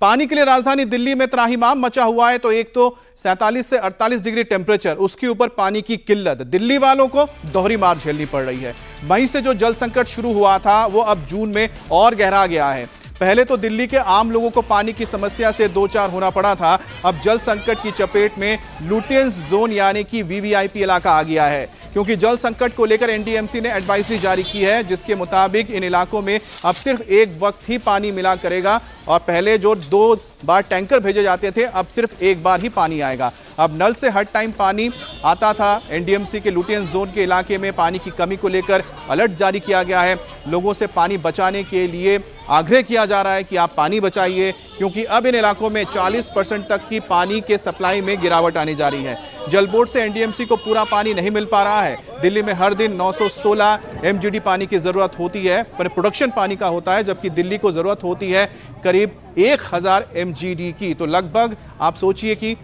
पानी के लिए राजधानी दिल्ली में त्राहिमाम मचा हुआ है। तो एक तो 47 से 48 डिग्री टेम्परेचर, उसके ऊपर पानी की किल्लत, दिल्ली वालों को दोहरी मार झेलनी पड़ रही है। मई से जो जल संकट शुरू हुआ था वो अब जून में और गहरा गया है। पहले तो दिल्ली के आम लोगों को पानी की समस्या से दो चार होना पड़ा था, अब जल संकट की चपेट में लुटियंस जोन यानी कि वीवीआईपी इलाका आ गया है, क्योंकि जल संकट को लेकर एनडीएमसी ने एडवाइजरी जारी की है, जिसके मुताबिक इन इलाकों में अब सिर्फ एक वक्त ही पानी मिला करेगा और पहले जो 2 बार टैंकर भेजे जाते थे अब सिर्फ एक बार ही पानी आएगा। अब नल से हर टाइम पानी आता था। एनडीएमसी के लुटियंस जोन के इलाके में पानी की कमी को लेकर अलर्ट जारी किया गया है। लोगों से पानी बचाने के लिए आग्रह किया जा रहा है कि आप पानी बचाइए, क्योंकि अब इन इलाकों में 40% तक की पानी के सप्लाई में गिरावट आने जा रही है। जल बोर्ड से एनडीएमसी को पूरा पानी नहीं मिल पा रहा है। दिल्ली में हर दिन 916 एमजीडी पानी की जरूरत होती है, पर प्रोडक्शन पानी का होता है, जबकि दिल्ली को जरूरत होती है करीब 1000 एमजीडी की। तो लगभग आप सोचिए कि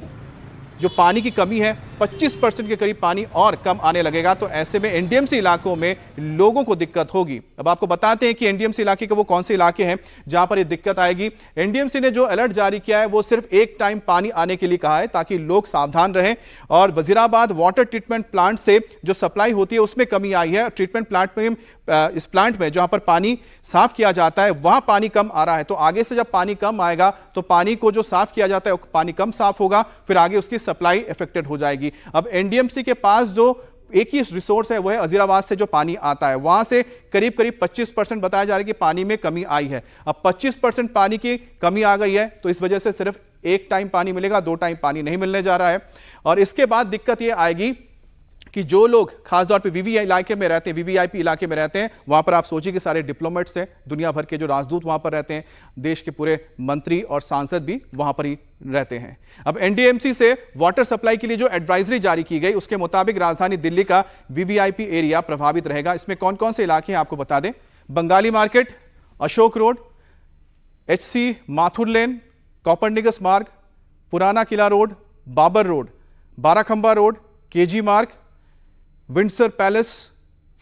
जो पानी की कमी है 25% के करीब पानी और कम आने लगेगा। तो ऐसे में एनडीएमसी इलाकों में लोगों को दिक्कत होगी। अब आपको बताते हैं कि एनडीएमसी इलाके के वो कौन से इलाके हैं जहां पर ये दिक्कत आएगी। एनडीएमसी ने जो अलर्ट जारी किया है वो सिर्फ एक टाइम पानी आने के लिए कहा है, ताकि लोग सावधान रहें। और वजीराबाद वाटर ट्रीटमेंट प्लांट से जो सप्लाई होती है उसमें कमी आई है। ट्रीटमेंट प्लांट में, इस प्लांट में जहां पर पानी साफ किया जाता है वहां पानी कम आ रहा है। तो आगे से जब पानी कम आएगा तो पानी को जो साफ किया जाता है पानी कम साफ होगा, फिर आगे उसकी सप्लाई इफेक्टेड हो जाएगी। अब एनडीएमसी के पास जो एक ही रिसोर्स है वो है वजीराबाद से जो पानी आता है, वहां से करीब 25% बताया जा रहा है कि पानी में कमी आई है। अब 25% पानी की कमी आ गई है, तो इस वजह से सिर्फ एक टाइम पानी मिलेगा, 2 टाइम पानी नहीं मिलने जा रहा है। और इसके बाद दिक्कत यह आएगी कि जो लोग खासतौर पे वीवीआईपी इलाके में रहते हैं, वीवीआईपी इलाके में रहते हैं, वहां पर आप सोचिए कि सारे डिप्लोमेट्स हैं, दुनिया भर के जो राजदूत वहां पर रहते हैं, देश के पूरे मंत्री और सांसद भी वहां पर ही रहते हैं। अब एनडीएमसी से वाटर सप्लाई के लिए जो एडवाइजरी जारी की गई उसके मुताबिक राजधानी दिल्ली का वीवीआईपी एरिया प्रभावित रहेगा। इसमें कौन कौन से इलाके हैं आपको बता दें। Bengali market, Ashok road, HC Mathur lane, Copernicus Marg, Purana Qila road, Babar road, Barakhamba road, KG Marg, Windsor Place,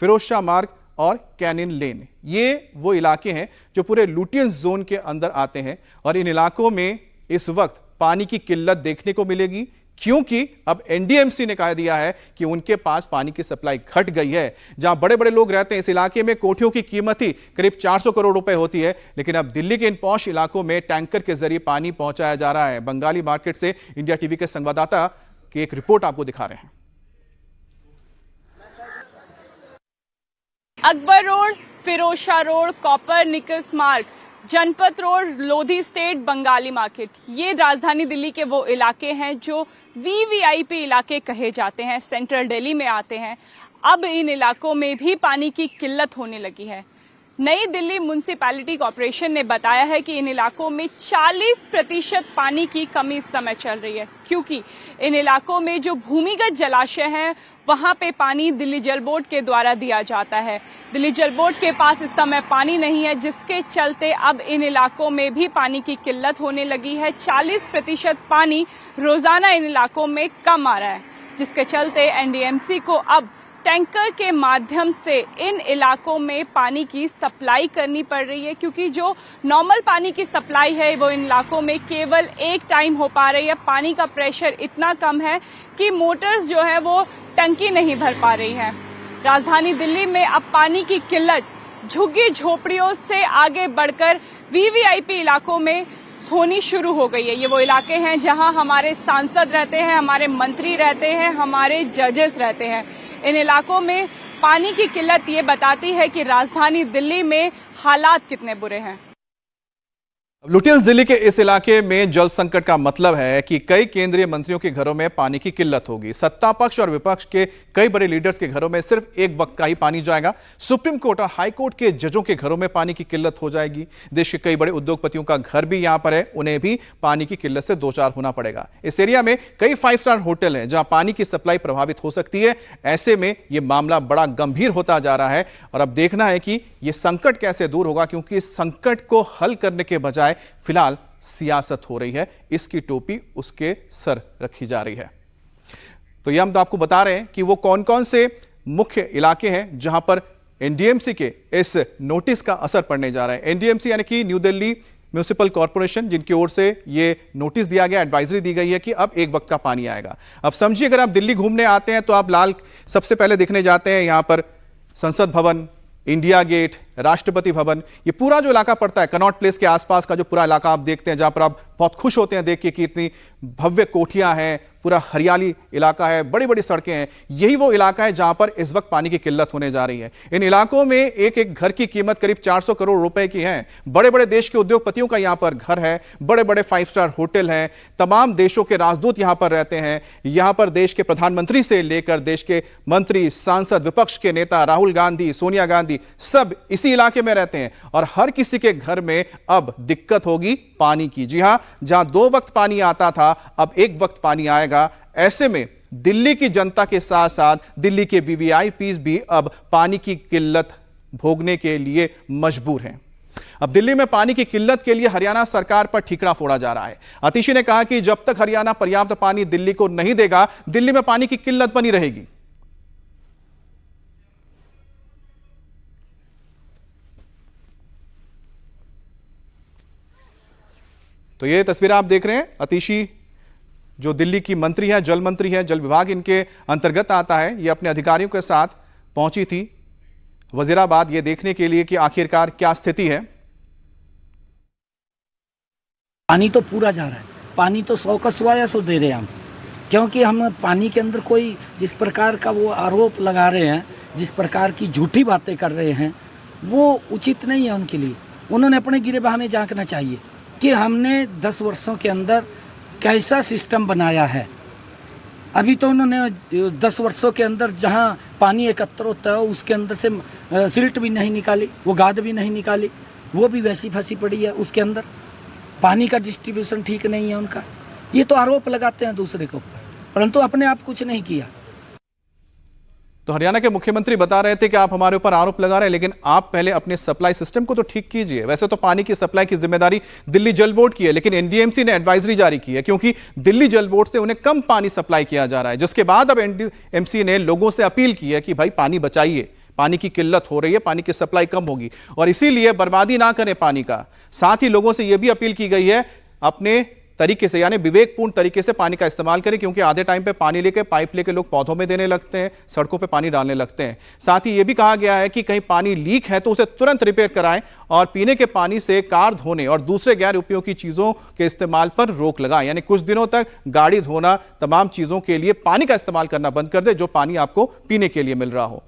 Firoz Shah Marg और कैनिन लेन। ये वो इलाके हैं जो पूरे लुटियंस जोन के अंदर आते हैं और इन इलाकों में इस वक्त पानी की किल्लत देखने को मिलेगी, क्योंकि अब एनडीएमसी ने कह दिया है कि उनके पास पानी की सप्लाई घट गई है। जहां बड़े बड़े लोग रहते हैं इस इलाके में कोठियों की कीमत ही करीब 400 करोड़ रुपए होती है, लेकिन अब दिल्ली के इन पॉश इलाकों में टैंकर के जरिए पानी पहुंचाया जा रहा है। बंगाली मार्केट से इंडिया टीवी के संवाददाता की एक रिपोर्ट आपको दिखा रहे हैं। Akbar road, Firoz Shah road, Copernicus Marg, Janpath road, Lodhi estate, Bengali market, ये राजधानी दिल्ली के वो इलाके हैं जो वीवीआईपी इलाके कहे जाते हैं, सेंट्रल दिल्ली में आते हैं। अब इन इलाकों में भी पानी की किल्लत होने लगी है। नई दिल्ली म्युनिसिपैलिटी कॉर्पोरेशन ने बताया है कि इन इलाकों में 40% पानी की कमी इस समय चल रही है, क्योंकि इन इलाकों में जो भूमिगत जलाशय हैं वहां पे पानी दिल्ली जल बोर्ड के द्वारा दिया जाता है। दिल्ली जल बोर्ड के पास इस समय पानी नहीं है, जिसके चलते अब इन इलाकों में भी पानी की किल्लत होने लगी है। 40% पानी रोजाना इन इलाकों में कम आ रहा है, जिसके चलते एनडीएमसी को अब टैंकर के माध्यम से इन इलाकों में पानी की सप्लाई करनी पड़ रही है, क्योंकि जो नॉर्मल पानी की सप्लाई है वो इन इलाकों में केवल एक टाइम हो पा रही है। पानी का प्रेशर इतना कम है कि मोटर्स जो है वो टंकी नहीं भर पा रही है। राजधानी दिल्ली में अब पानी की किल्लत झुग्गी झोपड़ियों से आगे बढ़कर वीवीआईपी इलाकों में होनी शुरू हो गई है। ये वो इलाके हैं जहां हमारे सांसद रहते हैं, हमारे मंत्री रहते हैं, हमारे जजेस रहते हैं। इन इलाकों में पानी की किल्लत ये बताती है कि राजधानी दिल्ली में हालात कितने बुरे हैं। लुटियंस दिल्ली के इस इलाके में जल संकट का मतलब है कि कई केंद्रीय मंत्रियों के घरों में पानी की किल्लत होगी। सत्ता पक्ष और विपक्ष के कई बड़े लीडर्स के घरों में सिर्फ एक वक्त का ही पानी जाएगा। सुप्रीम कोर्ट और हाई कोर्ट के जजों के घरों में पानी की किल्लत हो जाएगी। देश के कई बड़े उद्योगपतियों का घर भी यहां पर है, उन्हें भी पानी की किल्लत से दो चार होना पड़ेगा। इस एरिया में कई 5 स्टार होटल हैं जहां पानी की सप्लाई प्रभावित हो सकती है। ऐसे में यह मामला बड़ा गंभीर होता जा रहा है और अब देखना है कि यह संकट कैसे दूर होगा, क्योंकि इस संकट को हल करने के बजाय फिलहाल सियासत हो रही है। इसकी टोपी उसके सर रखी जा रही है। तो यह हम तो आपको बता रहे हैं कि वो कौन कौन से मुख्य इलाके हैं जहां पर एनडीएमसी के इस नोटिस का असर पड़ने जा रहा है। एनडीएमसी यानी कि न्यू दिल्ली म्युनिसिपल कॉर्पोरेशन, जिनकी ओर से ये नोटिस दिया गया, एडवाइजरी दी गई है कि अब एक वक्त का पानी आएगा। अब समझिए, अगर आप दिल्ली घूमने आते हैं तो आप सबसे पहले देखने जाते हैं यहां पर संसद भवन, इंडिया गेट, राष्ट्रपति भवन, ये पूरा जो इलाका पड़ता है कनॉट प्लेस के आसपास का जो पूरा इलाका आप देखते हैं, जहां पर आप बहुत खुश होते हैं देख के कि इतनी भव्य कोठियां हैं, पूरा हरियाली इलाका है, बड़ी बड़ी सड़कें हैं। यही वो इलाका है जहां पर इस वक्त पानी की किल्लत होने जा रही है। इन इलाकों में एक एक घर की कीमत करीब 400 करोड़ रुपए की है। बड़े बड़े देश के उद्योगपतियों का यहां पर घर है, बड़े बड़े 5 स्टार होटल हैं, तमाम देशों के राजदूत यहां पर रहते हैं। यहां पर देश के प्रधानमंत्री से लेकर देश के मंत्री, सांसद, विपक्ष के नेता राहुल गांधी, सोनिया गांधी, सब इसी इलाके में रहते हैं। और हर किसी के घर में अब दिक्कत होगी पानी की। जी हां, जहां 2 वक्त पानी आता था, अब 1 वक्त पानी आएगा। ऐसे में दिल्ली की जनता के साथ साथ दिल्ली के वीवीआईपीज भी अब पानी की किल्लत भोगने के लिए मजबूर हैं। अब दिल्ली में पानी की किल्लत के लिए हरियाणा सरकार पर ठीकरा फोड़ा जा रहा है। आतिशी ने कहा कि जब तक हरियाणा पर्याप्त पानी दिल्ली को नहीं देगा, दिल्ली में पानी की किल्लत बनी रहेगी। तो ये तस्वीरें आप देख रहे हैं, आतिशी जो दिल्ली की मंत्री है, जल मंत्री है, जल विभाग इनके अंतर्गत आता है, ये अपने अधिकारियों के साथ पहुंची थी वजीराबाद ये देखने के लिए कि आखिरकार क्या स्थिति है। पानी तो पूरा जा रहा है, पानी तो 100 का 100 दे रहे हैं हम, क्योंकि हम पानी के अंदर कोई जिस प्रकार का वो आरोप लगा रहे हैं, जिस प्रकार की झूठी बातें कर रहे हैं, वो उचित नहीं है उनके लिए। उन्होंने अपने गिरेबान में झांकना चाहिए कि हमने 10 वर्षों के अंदर कैसा सिस्टम बनाया है। अभी तो उन्होंने 10 वर्षों के अंदर जहां पानी एकत्र होता है उसके अंदर से सिल्ट भी नहीं निकाली, वो गाद भी नहीं निकाली, वो भी वैसी फंसी पड़ी है उसके अंदर। पानी का डिस्ट्रीब्यूशन ठीक नहीं है उनका। ये तो आरोप लगाते हैं दूसरे के ऊपर, परंतु अपने आप कुछ नहीं किया। तो हरियाणा के मुख्यमंत्री बता रहे थे कि आप हमारे ऊपर आरोप लगा रहे हैं, लेकिन आप पहले अपने सप्लाई सिस्टम को तो ठीक कीजिए। वैसे तो पानी की सप्लाई की जिम्मेदारी दिल्ली जल बोर्ड की है, लेकिन एनडीएमसी ने एडवाइजरी जारी की है क्योंकि दिल्ली जल बोर्ड से उन्हें कम पानी सप्लाई किया जा रहा है, जिसके बाद अब एनडीएमसी ने लोगों से अपील की है कि भाई पानी बचाइए, पानी की किल्लत हो रही है, पानी की सप्लाई कम होगी और इसीलिए बर्बादी ना करें पानी का। साथ ही लोगों से यह भी अपील की गई है अपने तरीके से, यानी विवेकपूर्ण तरीके से पानी का इस्तेमाल करें, क्योंकि आधे टाइम पे पानी लेके पाइप लेके लोग पौधों में देने लगते हैं, सड़कों पे पानी डालने लगते हैं। साथ ही यह भी कहा गया है कि कहीं पानी लीक है तो उसे तुरंत रिपेयर कराएं और पीने के पानी से कार धोने और दूसरे गैर उपयोगी चीजों के इस्तेमाल पर रोक लगाएं, यानी कुछ दिनों तक गाड़ी धोना, तमाम चीजों के लिए पानी का इस्तेमाल करना बंद कर दे जो पानी आपको पीने के लिए मिल रहा हो।